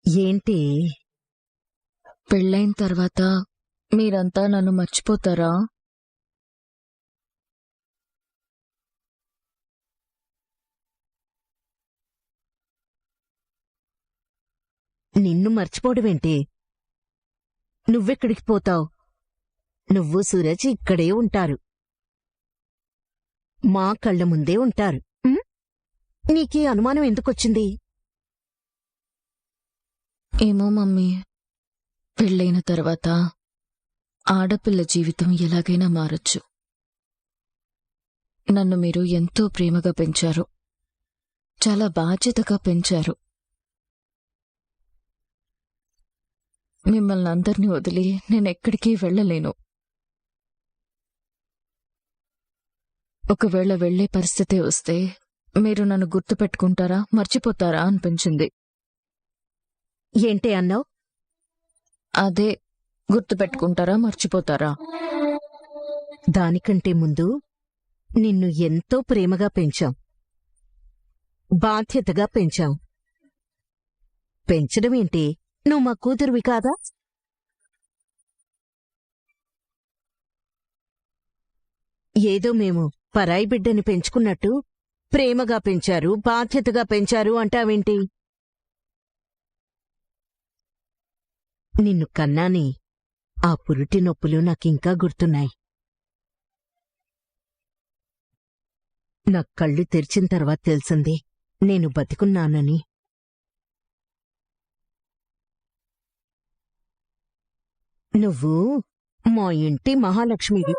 ఏంటి? పెళ్ళైన తర్వాత మీరంతా నన్ను మర్చిపోతారా? నిన్ను మర్చిపోవడమేంటి? నువ్వెక్కడికి పోతావు? నువ్వు సూరజ్ ఇక్కడే ఉంటారు. మా కళ్ళ ముందే ఉంటారు. నీకీ అనుమానం ఎందుకొచ్చింది? ఏమో మమ్మీ, పెళ్ళైన తర్వాత ఆడపిల్ల జీవితం ఎలాగైనా మారొచ్చు. నన్ను మీరు ఎంతో ప్రేమగా పెంచారు, చాలా బాధ్యతగా పెంచారు. మిమ్మల్ని అందరినీ వదిలి నేనెక్కడికి వెళ్ళలేను. ఒకవేళ వెళ్లే పరిస్థితి వస్తే మీరు నన్ను గుర్తుపెట్టుకుంటారా, మర్చిపోతారా అనిపించింది. ఏంటి అన్నావు? అదే, గుర్తుపెట్టుకుంటారా, మర్చిపోతారా? దానికంటే ముందు నిన్ను ఎంతో ప్రేమగా పెంచాం, బాధ్యతగా పెంచాం. పెంచడమేంటి? నువ్వు మా కూతురువి కాదా? ఏదో మేము పరాయి బిడ్డని పెంచుకున్నట్టు ప్రేమగా పెంచారు, బాధ్యతగా పెంచారు అంటావేంటి? నిన్ను కన్నాని ఆ పురిటి నొప్పులు నాకింకా గుర్తున్నాయి. నా కళ్ళు తెరిచిన తర్వాత తెలిసింది నేను బతికున్నానని. నువ్వు మా ఇంటి మహాలక్ష్మివి.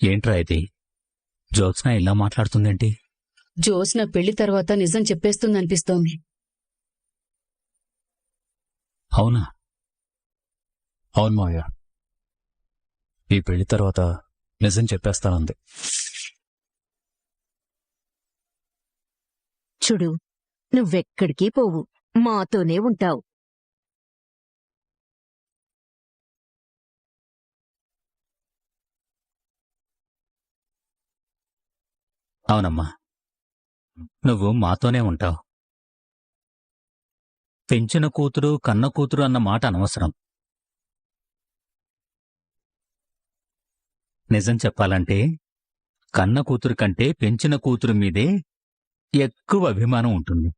ఏంట్రా ఇది? జ్యోత్స్న ఇలా మాట్లాడుతుందేంటి? జ్యోత్స్న పెళ్లి తర్వాత నిజం చెప్పేస్తుందనిపిస్తోంది. అవునా? అవును మావయ్య, ఈ పెళ్లి తర్వాత నిజం చెప్పేస్తానంది. చూడు, నువ్వెక్కడికి పోవు, మాతోనే ఉంటావు. అవునమ్మా, నువ్వు మాతోనే ఉంటావు. పెంచిన కూతురు కన్న కూతురు అన్న మాట అనవసరం. నిజం చెప్పాలంటే కన్న కూతురు కంటే పెంచిన కూతురు మీదే ఎక్కువ అభిమానం ఉంటుంది.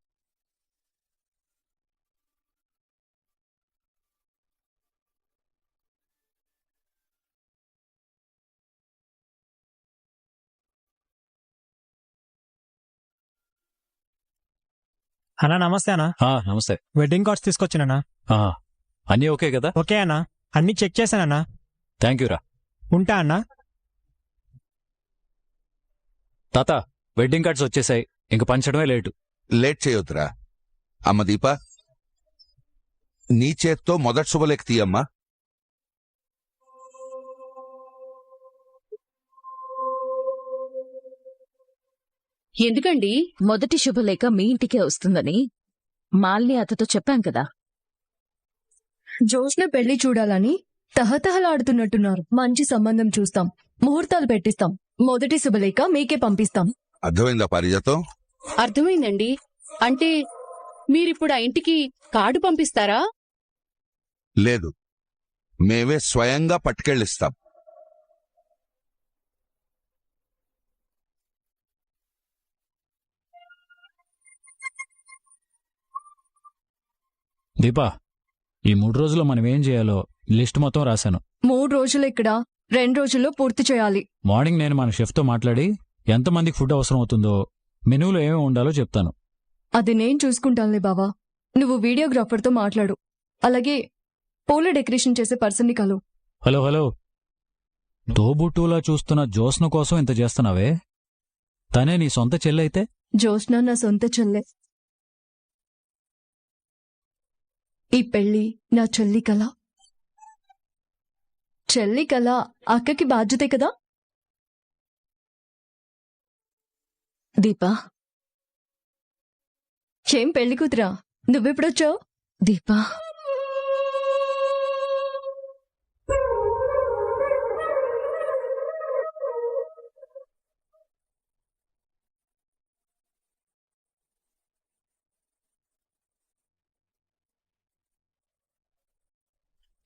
అన్నా నమస్తే అన్నా. నమస్తే. వెడ్డింగ్ కార్డ్స్ తీసుకొచ్చినన్నా. అన్నీ ఓకే కదా? ఓకే అన్నా, అన్నీ చెక్ చేశానన్నా. థ్యాంక్ యూ రా. ఉంటా అన్నా. తాత, వెడ్డింగ్ కార్డ్స్ వచ్చేసాయి, ఇంక పంచడమే లేటు. లేట్ చేయొద్దురా. అమ్మ దీప, నీ చేత్తో మొదటి శుభలేఖ తీయమ్మా. ఎందుకండి? మొదటి శుభలేఖ మీ ఇంటికే వస్తుందని మాలిని అతతో చెప్పాం కదా. జ్యోత్స్న పెళ్లి చూడాలని తహతహలాడుతున్నట్టున్నారు. మంచి సంబంధం చూస్తాం, ముహూర్తాలు పెట్టిస్తాం, మొదటి శుభలేఖ మీకే పంపిస్తాం. అర్థమైందా పారిజాతం? అర్థమైందండి. అంటే మీరిప్పుడు ఆ ఇంటికి కార్డు పంపిస్తారా? లేదు, మేమే స్వయంగా పట్టుకెళ్ళిస్తాం. దీపా, ఈ 3 రోజుల్లో మనం ఏం చేయాలో లిస్ట్ మొత్తం రాశాను. 3 రోజులు ఇక్కడ, 2 రోజుల్లో పూర్తి చేయాలి. మార్నింగ్ నేను మన షెఫ్తో మాట్లాడి ఎంతమందికి ఫుడ్ అవసరం అవుతుందో, మెనూలో ఏమేమి ఉండాలో చెప్తాను. అది నేను చూసుకుంటానులే బావా. నువ్వు వీడియోగ్రాఫర్తో మాట్లాడు, అలాగే పూల డెకరేషన్ చేసే పర్సన్ని కలు. హలో హలో, తోబుట్టులా చూస్తున్న జ్యోత్స్న కోసం ఇంత చేస్తున్నావే, తనే నీ సొంత చెల్లైతే? జ్యోత్స్న నా సొంత చెల్లె. ఈ పెళ్లి నా చెల్లి కల. చెల్లి కల అక్కకి బాధ్యతే కదా. దీపా, ఏం పెళ్లి కూతురా నువ్వెప్పుడొచ్చావు? దీపా,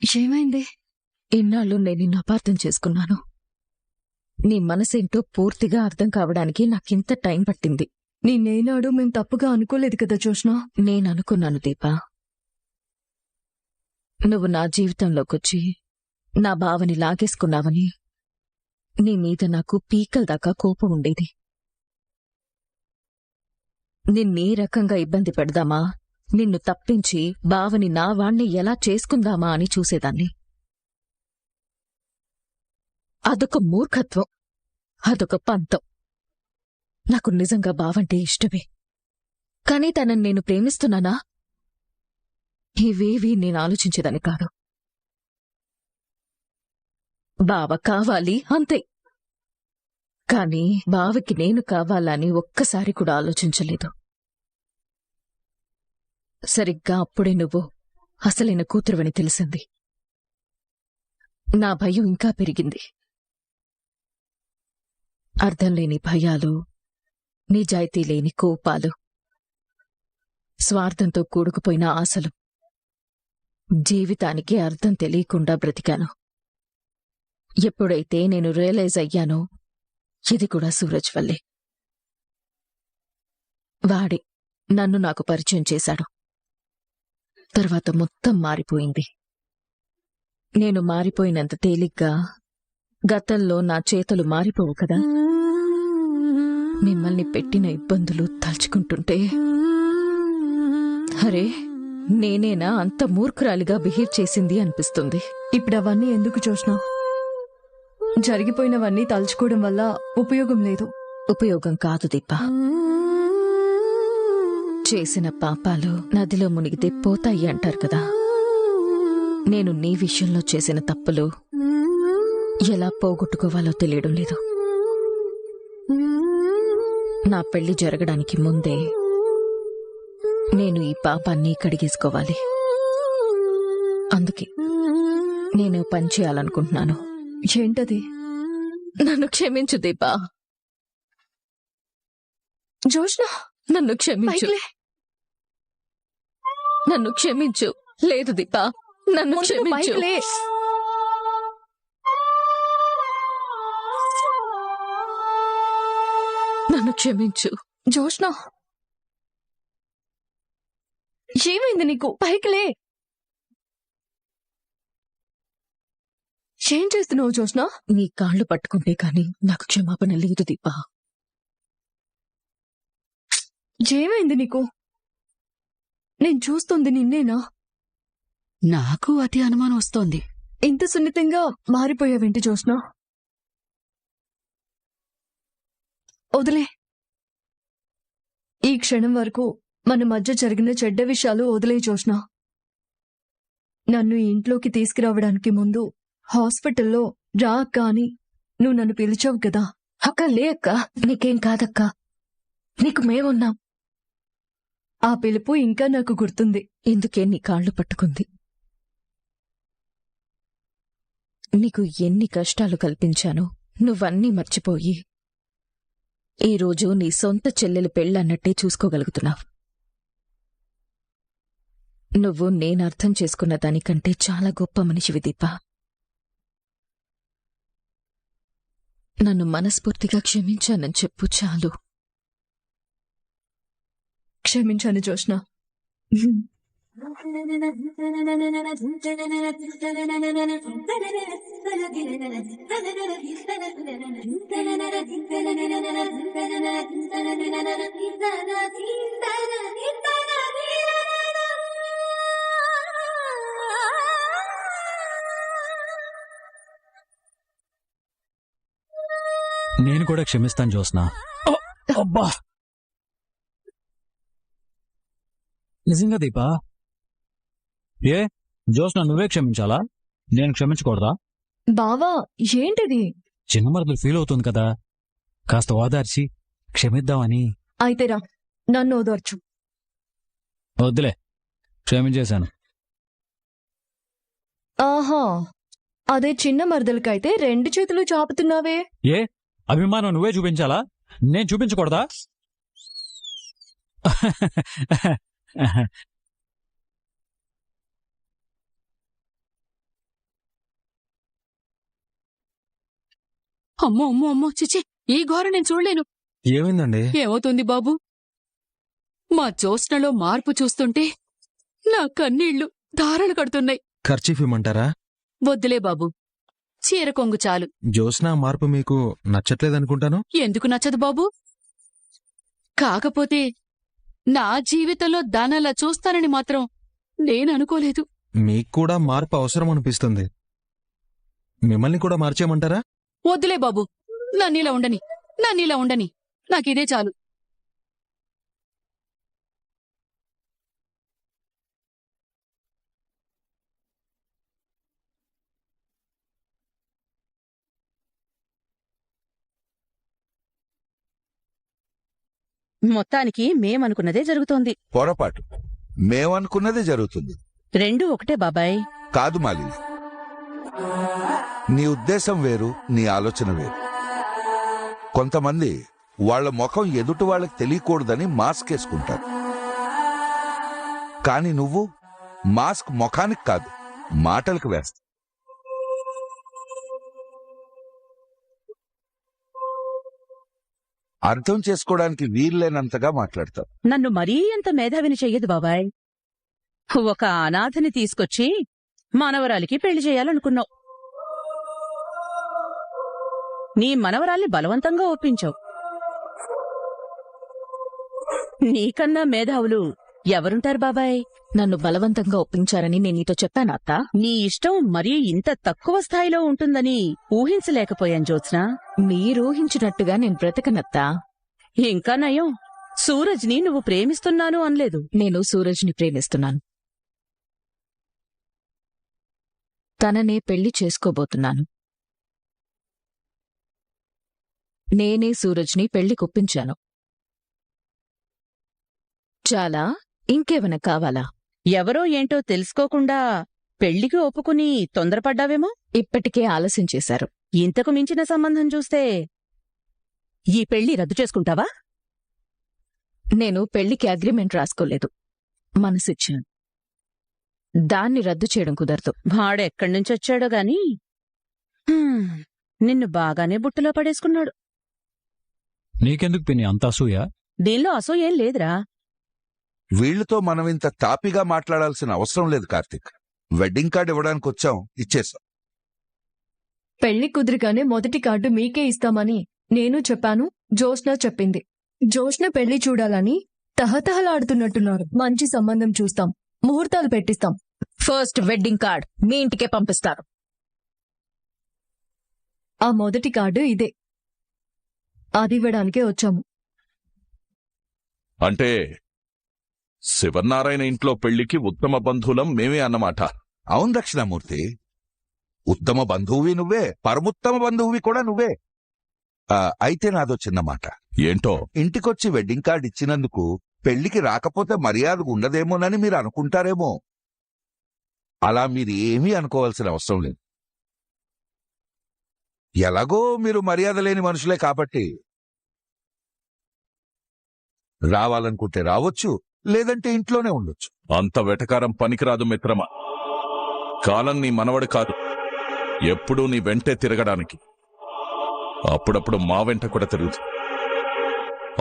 ఏమైంది? ఇన్నాళ్ళు నేను నిన్ను అపార్థం చేసుకున్నాను. నీ మనసేంటో పూర్తిగా అర్థం కావడానికి నాకింత టైం పట్టింది. నేనేనాడు మేం తప్పుగా అనుకోలేదు కదా జోష్నా. నేననుకున్నాను దీపా, నువ్వు నా జీవితంలోకొచ్చి నా బావని లాగేసుకున్నావని. నీ మీద నాకు పీకల దాకా కోపం ఉండేది. నిన్నీ రకంగా ఇబ్బంది పెడదామా, నిన్ను తప్పించి బావని నా వాణ్ణి ఎలా చేసుకుందామా అని చూసేదాన్ని. అదొక మూర్ఖత్వం, అదొక పంతం. నాకు నిజంగా బావంటే ఇష్టమే, కాని తనని నేను ప్రేమిస్తున్నానా? ఇవేవీ నేను ఆలోచించేదాన్ని కాదు. బావ కావాలి అంతే, కాని బావకి నేను కావాలని ఒక్కసారి కూడా ఆలోచించలేదు. సరిగ్గా అప్పుడే నువ్వు అసలైన కూతురువని తెలిసింది. నా భయం ఇంకా పెరిగింది. అర్థం లేని భయాలు, నిజాయితీ లేని కోపాలు, స్వార్థంతో కూడుకుపోయిన ఆశలు. జీవితానికి అర్థం తెలియకుండా బ్రతికాను. ఎప్పుడైతే నేను రియలైజ్ అయ్యానో ఇది కూడా సూరజ్ వల్లే. వాడే నన్ను నాకు పరిచయం చేశాడు. తర్వాత మొత్తం మారిపోయింది. నేను మారిపోయినంత తేలిగ్గా గతంలో నా చేతులు మారిపోవు కదా. మిమ్మల్ని పెట్టిన ఇబ్బందులు తలుచుకుంటుంటే అరే, నేనేనా అంత మూర్ఖురాలిగా బిహేవ్ చేసింది అనిపిస్తుంది. ఇప్పుడు అవన్నీ ఎందుకు చూసినావు? జరిగిపోయినవన్నీ తలుచుకోవడం వల్ల ఉపయోగం లేదు. ఉపయోగం కాదు దీపా. చేసిన పాపాలు నదిలో మునిగితే పోతాయి అంటారు కదా. నేను నీ విషయంలో చేసిన తప్పులు ఎలా పోగొట్టుకోవాలో తెలియడం లేదు. నా పెళ్లి జరగడానికి ముందే నేను ఈ పాపాన్ని కడిగేసుకోవాలి. అందుకే నేను పని చేయాలనుకుంటున్నాను. ఏంటది? నన్ను క్షమించు దీపా. జోష్నా, నన్ను క్షమించు. పైకిలే. నన్ను క్షమించు. లేదు దీపా, నన్ను ముందు క్షమించు. పైకిలే. నన్ను క్షమించు. జోష్నా, ఏమైంది నీకు? పైకిలే. ఏం చేస్తున్నావు జోష్నా? నీ కాళ్ళు పట్టుకుంటే కాని నాకు క్షమాపణ లేదు దీపా. ఏమైంది నీకు? నేను చూస్తుంది నిన్నేనా? నాకు అతి అనుమానం వస్తోంది. ఇంత సున్నితంగా మారిపోయావేంటి జోష్నా? వదిలే. ఈ క్షణం వరకు మన మధ్య జరిగిన చెడ్డ విషయాలు వదిలే జోష్నా. నన్ను ఈ ఇంట్లోకి తీసుకురావడానికి ముందు హాస్పిటల్లో రా అక్క అని నువ్వు నన్ను పిలిచావు కదా. అక్క, లే అక్క, నీకేం కాదక్క, నీకు మేమున్నాం. ఆ పిలుపు ఇంకా నాకు గుర్తుంది. ఇందుకే నీ కాళ్ళు పట్టుకుంది. నీకు ఎన్ని కష్టాలు కల్పించానో నువ్వన్నీ మర్చిపోయి ఈరోజు నీ సొంత చెల్లెలు పెళ్ళన్నట్టే చూసుకోగలుగుతున్నావు. నువ్వు నేనర్థం చేసుకున్న దానికంటే చాలా గొప్ప మనిషివి దీపా. నన్ను మనస్ఫూర్తిగా క్షమించానని చెప్పు చాలు. క్షమించాను జోష్నా. నేను కూడా క్షమిస్తాను జోస్నా. అబ్బా, నిజంగా దీపా? ఏ జోస్నా, నువ్వే క్షమించాలా? నేను క్షమించకూడదా? బావా, ఏంటిది? చిన్న మరదలు ఫీల్ అవుతుంది కదా, కాస్త ఓదార్చి క్షమిద్దామని. అయితే రా, నన్ను ఓదార్చు. వద్దులే, క్షమించేశాను. ఆహా, అదే చిన్న మరదలకైతే 2 చేతులు చాపుతున్నావే. ఏ అభిమానం నువ్వే చూపించాలా? నేను చూపించకూడదా? అమ్మో అమ్మో అమ్మో, చిచి, ఈ ఘోర నేను చూడలేను. ఏమైందండి? ఏమవుతుంది బాబు? మా జ్యోత్స్నలో మార్పు చూస్తుంటే నా కన్నీళ్లు ధారలు కడుతున్నాయి. ఖర్చీఫ్ ఇమ్మంటారా? వద్దులే బాబు, చీర కొంగు చాలు. జ్యోత్స్న మార్పు మీకు నచ్చట్లేదనుకుంటాను. ఎందుకు నచ్చదు బాబు? కాకపోతే నా జీవితంలో దానలా చూస్తానని మాత్రం నేననుకోలేదు. మీకు కూడా మార్పు అవసరం అనిపిస్తుంది. మిమ్మల్ని కూడా మార్చేయమంటారా? వద్దులే బాబు, నన్నీలా ఉండని, నాకిదే చాలు. మొత్తానికి మేమనుకున్నదే జరుగుతోంది. పొరపాటు. మేమనుకున్నదే జరుగుతుంది. రెండూ ఒకటే బాబాయ్. కాదు మాలిని, నీ ఉద్దేశం వేరు, నీ ఆలోచన వేరు. కొంతమంది వాళ్ల ముఖం ఎదుటి వాళ్ళకి తెలియకూడదని మాస్క్ వేసుకుంటారు. కాని నువ్వు మాస్క్ ముఖానికి కాదు, మాటలకు వేస్తావు. అర్థం చేసుకోవడానికి వీల్లేనంతగా మాట్లాడతావు. నన్ను మరీ అంత మేధావిని చెయ్యదు బాబాయ్. ఒక అనాథని తీసుకొచ్చి మనవరాలికి పెళ్లి చేయాలనుకున్నావు. నీ మనవరాల్ని బలవంతంగా ఒప్పించావు. నీకన్నా మేధావులు ఎవరుంటారు బాబాయ్? నన్ను బలవంతంగా ఒప్పించారని నేను నీతో చెప్పాను అత్తా. నీ ఇష్టం మరీ ఇంత తక్కువ స్థాయిలో ఉంటుందని ఊహించలేకపోయాను జ్యోత్స్న. మీరూహించినట్టుగా నేను బ్రతకనత్తా. ఇంకా నయం, సూరజ్ని నువ్వు ప్రేమిస్తున్నాను అనలేదు. నేను సూరజ్ని ప్రేమిస్తున్నాను. తననే పెళ్లి చేసుకోబోతున్నాను. నేనే సూరజ్ని పెళ్లికొప్పించాను. చాలా? ఇంకేమైనా కావాలా? ఎవరో ఏంటో తెలుసుకోకుండా పెళ్లికి ఒప్పుకుని తొందరపడ్డావేమో. ఇప్పటికే ఆలస్యం చేశారు. ఇంతకు మించిన సంబంధం చూస్తే ఈ పెళ్లి రద్దు చేసుకుంటావా? నేను పెళ్లికి అగ్రిమెంట్ రాసుకోలేదు, మనసిచ్చాను. దాన్ని రద్దు చేయడం కుదరదు. వాడెక్కడి నుంచొచ్చాడో గాని నిన్ను బాగానే బుట్టలో పడేసుకున్నాడు. నీకెందుకు పిన్ని అంత అసూయ? దీనిలో అసూయేం లేదురా. వీళ్లతో మనం ఇంత తాపిగా మాట్లాడాల్సిన అవసరం లేదు కార్తీక్. వెడ్డింగ్ కార్డు ఇవ్వడానికి వచ్చాం, ఇచ్చేసాం. పెళ్లి కుదిరిగానే మొదటి కార్డు మీకే ఇస్తామని నేను చెప్పాను, జ్యోత్స్న చెప్పింది. జ్యోత్స్న పెళ్లి చూడాలని తహతహలాడుతున్నట్టున్నారు. మంచి సంబంధం చూస్తాం, ముహూర్తాలు పెట్టిస్తాం. ఫస్ట్ వెడ్డింగ్ కార్డ్ మీ ఇంటికే పంపిస్తారు. ఆ మొదటి కార్డు ఇదే, అది ఇవ్వడానికే వచ్చాము. అంటే శివనారాయణ ఇంట్లో పెళ్లికి ఉత్తమ బంధువులం మేమే అన్నమాట. అవును దక్షిణామూర్తి, ఉత్తమ బంధువువి నువ్వే, పరముత్తమ బంధువువి కూడా నువ్వే. అయితే నాదో చిన్న మాట. ఏంటో? ఇంటికొచ్చి వెడ్డింగ్ కార్డు ఇచ్చినందుకు పెళ్లికి రాకపోతే మర్యాద ఉండదేమోనని మీరు అనుకుంటారేమో. అలా మీరు ఏమీ అనుకోవాల్సిన అవసరం లేదు. ఎలాగో మీరు మర్యాద లేని మనుషులే కాబట్టి రావాలనుకుంటే రావచ్చు, లేదంటే ఇంట్లోనే ఉండొచ్చు. అంత వెటకారం పనికిరాదు మిత్రమా. కాలం నీ మనవడు కాదు, ఎప్పుడూ నీ వెంటే తిరగడానికి. అప్పుడప్పుడు మా వెంట కూడా తిరుగుతుంది.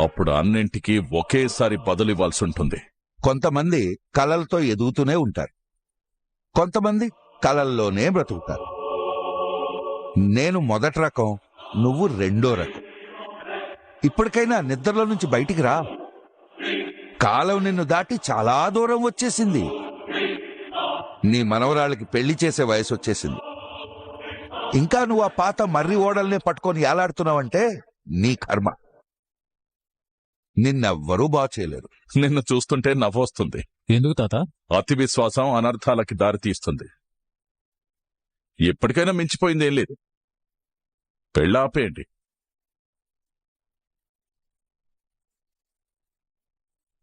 అప్పుడు అన్నింటికీ ఒకేసారి బదులివ్వాల్సి ఉంటుంది. కొంతమంది కలలతో ఎదుగుతూనే ఉంటారు, కొంతమంది కలల్లోనే బ్రతుకుతారు. నేను మొదటి రకం, నువ్వు రెండో రకం. ఇప్పటికైనా నిద్రలో నుంచి బయటికి రా. కాలం నిన్ను దాటి చాలా దూరం వచ్చేసింది. నీ మనవరాళ్ళకి పెళ్లి చేసే వయసు వచ్చేసింది. ఇంకా నువ్వు ఆ పాత మర్రి ఓడల్నే పట్టుకొని ఏలాడుతున్నావంటే నీ కర్మ. నిన్నెవ్వరూ బాగు చేయలేరు. నిన్ను చూస్తుంటే నవ్వొస్తుంది. ఎందుకు తాత? అతి విశ్వాసం అనర్థాలకి దారితీస్తుంది. ఎప్పటికైనా మించిపోయిందేం లేదు. పెళ్ళాపేయండి.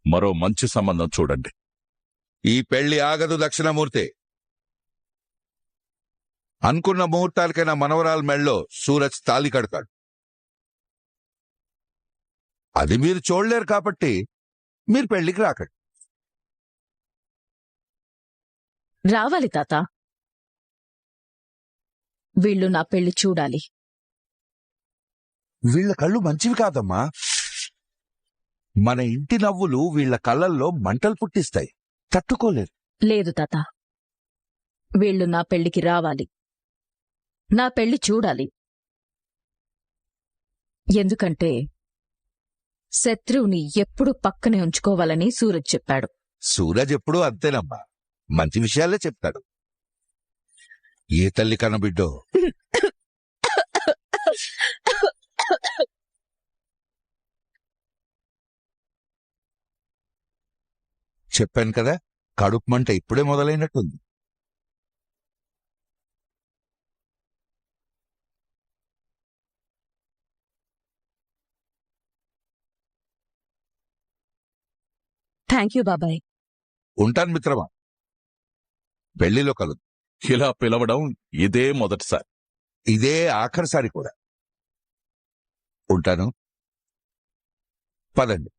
మరో మంచి సంబంధం చూడండి. ఈ పెళ్లి ఆగదు దక్షిణమూర్తి. అనుకున్న ముహూర్తాలకైనా మనవరాల మెళ్ళలో సూరజ్ తాళి కడతాడు. అది మీరు చూడలేరు కాబట్టి మీరు పెళ్లికి రాకండి. రావాలి తాత. వీళ్ళు నా పెళ్లి చూడాలి. వీళ్ళ కళ్ళు మంచివి కాదమ్మా. మన ఇంటి నవ్వులు వీళ్ళ కళ్ళల్లో మంటలు పుట్టిస్తాయి, తట్టుకోలేరు. లేదు తాత, వీళ్ళు నా పెళ్లికి రావాలి. నా పెళ్లి చూడాలి. ఎందుకంటే శత్రువుని ఎప్పుడూ పక్కనే ఉంచుకోవాలని సూరజ్ చెప్పాడు. సూరజ్ ఎప్పుడూ అంతేనమ్మా, మంచి విషయాలే చెప్తాడు. ఏ తల్లి కనబిడ్డో. చెప్పాను కదా, కడుపు మంట ఇప్పుడే మొదలైనట్టుంది. థ్యాంక్ యూ బాబాయ్. ఉంటాను మిత్రమా, పెళ్లిలో కలుద్దాం. ఇలా పిలవడం ఇదే మొదటిసారి. ఇదే ఆఖరిసారి కూడా. ఉంటాను, పదండి.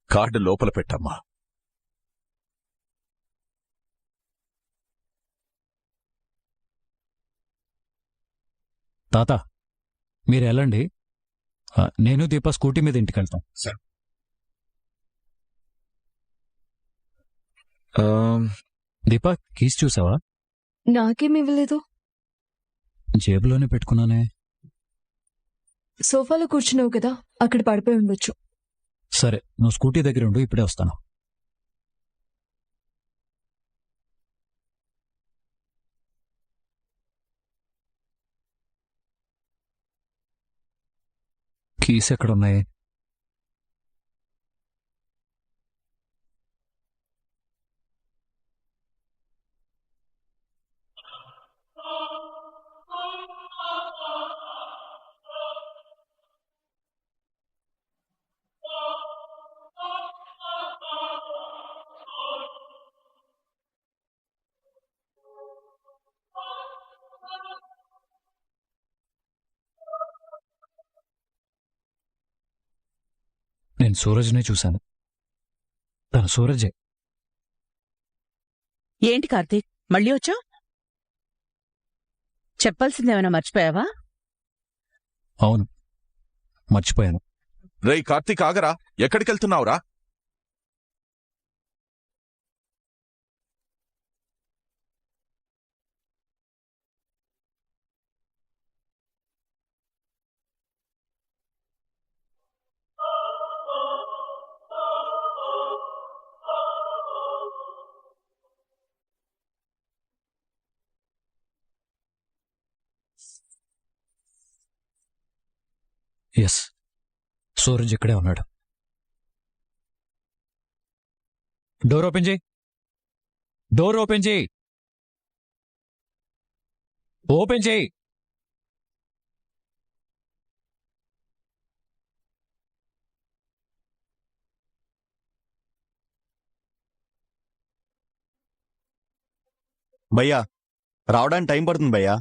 కార్డు లోపల పెట్టమ్మా. తాత మీరు వెళ్ళండి, నేను దీప స్కూటీ మీద ఇంటికి వెళ్తాం. దీప కీస్ చూసావా? నాకేం ఇవ్వలేదు. జేబులోనే పెట్టుకున్నానే. సోఫాలో కూర్చున్నావు కదా, అక్కడ పడిపోయి ఉండొచ్చు. సరే, నువ్వు స్కూటీ దగ్గర ఉండు, ఇప్పుడే వస్తాను. కీస్ ఎక్కడున్నాయి? నేను సూరజ్నే చూశాను. తను సూరజే. ఏంటి కార్తీక్, మళ్ళీ వచ్చావు? చెప్పాల్సిందేమైనా మర్చిపోయావా? అవును, మర్చిపోయాను. రేయ్ కార్తీక్, ఆగరా, ఎక్కడికెళ్తున్నావురా? ఎస్, సూరజ్ ఇక్కడే ఉన్నాడు. డోర్ ఓపెన్ చేయి, డోర్ ఓపెన్ చేయి, ఓపెన్ చేయి. భయ్యా, రావడానికి టైం పడుతుంది భయ్యా.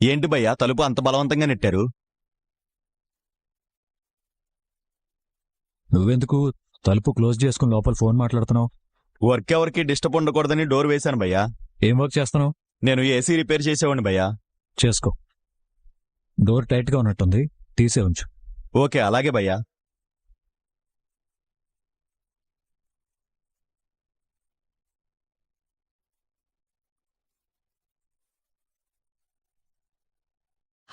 ఏంటి భయ్యా, తలుపు అంత బలవంతంగా నెట్టారు? నువ్వెందుకు తలుపు క్లోజ్ చేసుకుని లోపల ఫోన్ మాట్లాడుతున్నావు? వర్క్ ఎవరికి డిస్టర్బ్ ఉండకూడదని డోర్ వేశాను భయ్యా. ఏం వర్క్ చేస్తున్నావు? నేను ఏసీ రిపేర్ చేసేవాడిని భయ్యా. చేసుకో. డోర్ టైట్ గా ఉన్నట్టుంది, తీసే ఉంచు. ఓకే, అలాగే భయ్యా.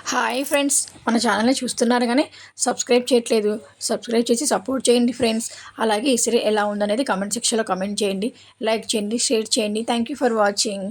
హాయ్ ఫ్రెండ్స్, మన ఛానల్ని చూస్తున్నారు కానీ సబ్స్క్రైబ్ చేయట్లేదు. సబ్స్క్రైబ్ చేసి సపోర్ట్ చేయండి ఫ్రెండ్స్. అలాగే ఈ సీరియల్ ఎలా ఉందనేది కామెంట్ సెక్షన్లో కామెంట్ చేయండి, లైక్ చేయండి, షేర్ చేయండి. Thank you for watching.